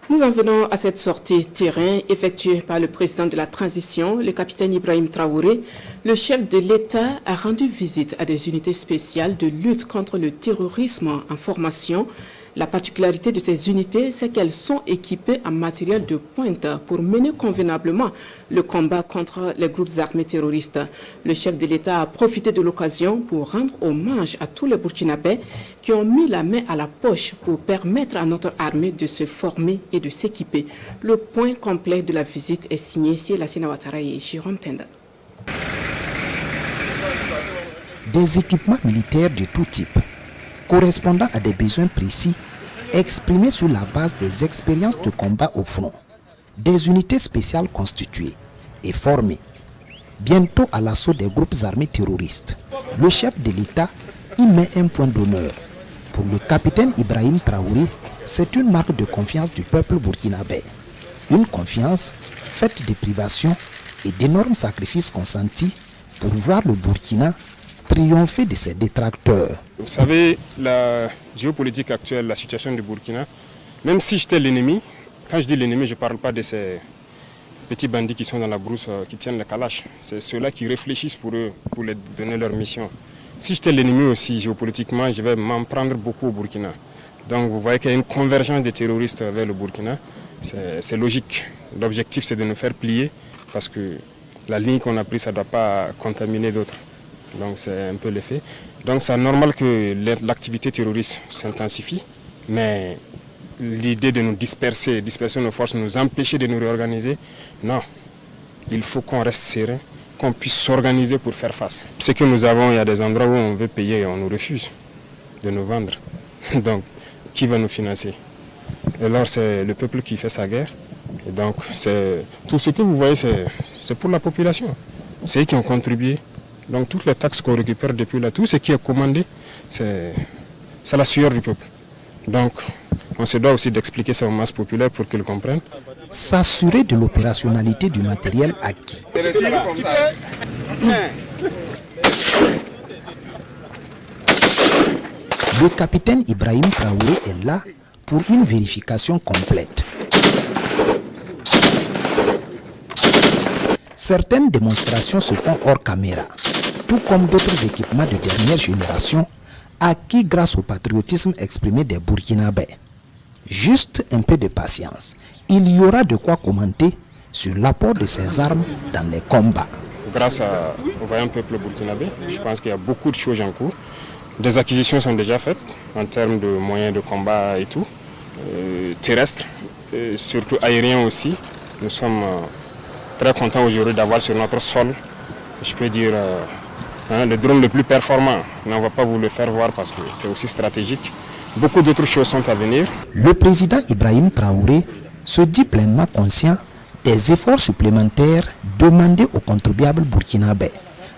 Nous en venons à cette sortie terrain effectuée par le président de la transition, le capitaine Ibrahim Traoré. Le chef de l'État a rendu visite à des unités spéciales de lutte contre le terrorisme en formation. La particularité de ces unités, c'est qu'elles sont équipées en matériel de pointe pour mener convenablement le combat contre les groupes armés terroristes. Le chef de l'État a profité de l'occasion pour rendre hommage à tous les Burkinabés qui ont mis la main à la poche pour permettre à notre armée de se former et de s'équiper. Le point complet de la visite est signé Lassina Ouattara et Jérôme Tenda. Des équipements militaires de tout type, correspondant à des besoins précis, exprimés sur la base des expériences de combat au front, des unités spéciales constituées et formées, bientôt à l'assaut des groupes armés terroristes. Le chef de l'État y met un point d'honneur. Pour le capitaine Ibrahim Traoré, c'est une marque de confiance du peuple burkinabé. Une confiance faite de privations et d'énormes sacrifices consentis pour voir le Burkina triompher de ses détracteurs. Vous savez, la géopolitique actuelle, la situation du Burkina, même si j'étais l'ennemi, quand je dis l'ennemi, je ne parle pas de ces petits bandits qui sont dans la brousse, qui tiennent le kalash. C'est ceux-là qui réfléchissent pour eux, pour les donner leur mission. Si j'étais l'ennemi aussi, géopolitiquement, je vais m'en prendre beaucoup au Burkina. Donc vous voyez qu'il y a une convergence des terroristes vers le Burkina. C'est logique. L'objectif, c'est de nous faire plier parce que la ligne qu'on a prise, ça ne doit pas contaminer d'autres. Donc c'est un peu l'effet. Donc c'est normal que l'activité terroriste s'intensifie, mais l'idée de nous disperser nos forces, nous empêcher de nous réorganiser, non. Il faut qu'on reste serein, qu'on puisse s'organiser pour faire face. Ce que nous avons, il y a des endroits où on veut payer et on nous refuse de nous vendre. Donc qui va nous financer? Et alors c'est le peuple qui fait sa guerre. Et donc tout ce que vous voyez, c'est pour la population. C'est eux qui ont contribué. Donc toutes les taxes qu'on récupère depuis là, tout ce qui est commandé, c'est la sueur du peuple. Donc on se doit aussi d'expliquer ça aux masses populaires pour qu'ils comprennent. S'assurer de l'opérationnalité du matériel acquis. Le capitaine Ibrahim Traoré est là pour une vérification complète. Certaines démonstrations se font hors caméra, tout comme d'autres équipements de dernière génération acquis grâce au patriotisme exprimé des Burkinabés. Juste un peu de patience, il y aura de quoi commenter sur l'apport de ces armes dans les combats. Grâce au vaillant peuple burkinabé, je pense qu'il y a beaucoup de choses en cours. Des acquisitions sont déjà faites en termes de moyens de combat et tout, terrestres, surtout aériens aussi. Nous sommes très contents aujourd'hui d'avoir sur notre sol, je peux dire, le drone le plus performant. Mais on ne va pas vous le faire voir parce que c'est aussi stratégique. Beaucoup d'autres choses sont à venir. Le président Ibrahim Traoré se dit pleinement conscient des efforts supplémentaires demandés aux contribuables burkinabés.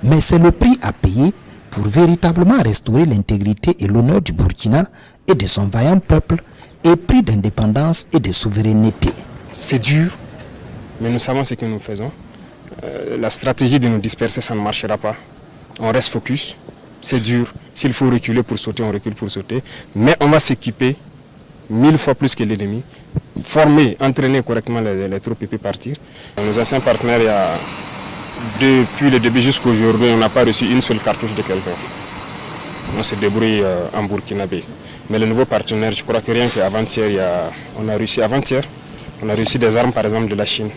Mais c'est le prix à payer pour véritablement restaurer l'intégrité et l'honneur du Burkina et de son vaillant peuple épris d'indépendance et de souveraineté. C'est dur, mais nous savons ce que nous faisons. La stratégie de nous disperser, ça ne marchera pas. On reste focus. C'est dur. S'il faut reculer pour sauter, on recule pour sauter. Mais on va s'équiper 1000 fois plus que l'ennemi. Former, entraîner correctement les troupes et puis partir. Nos anciens partenaires, depuis le début jusqu'à aujourd'hui, on n'a pas reçu une seule cartouche de quelqu'un. On se débrouille en burkinabé. Mais le nouveau partenaire, je crois que rien qu'avant-hier, on a reçu des armes par exemple de la Chine.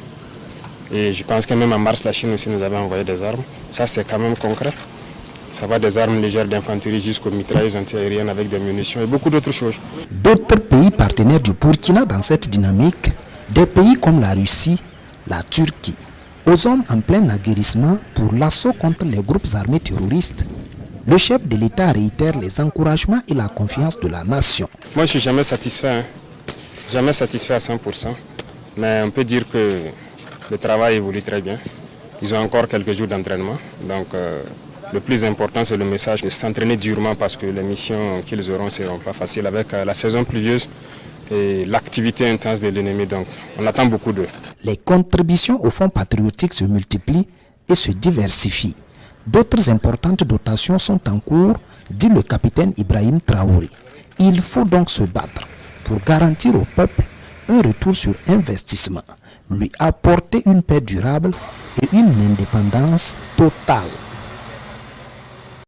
Et je pense que même en mars, la Chine aussi nous avait envoyé des armes. Ça, c'est quand même concret. Ça va des armes légères d'infanterie jusqu'aux mitrailleuses antiaériennes avec des munitions et beaucoup d'autres choses. D'autres pays partenaires du Burkina dans cette dynamique, des pays comme la Russie, la Turquie, aux hommes en plein aguerrissement pour l'assaut contre les groupes armés terroristes, le chef de l'État réitère les encouragements et la confiance de la nation. Moi, je ne suis jamais satisfait. Jamais satisfait à 100%. Mais on peut dire que le travail évolue très bien. Ils ont encore quelques jours d'entraînement. Donc, le plus important, c'est le message de s'entraîner durement parce que les missions qu'ils auront ne seront pas faciles avec la saison pluvieuse et l'activité intense de l'ennemi. Donc, on attend beaucoup d'eux. Les contributions au fonds patriotique se multiplient et se diversifient. D'autres importantes dotations sont en cours, dit le capitaine Ibrahim Traoré. Il faut donc se battre pour garantir au peuple un retour sur investissement, lui apporter une paix durable et une indépendance totale.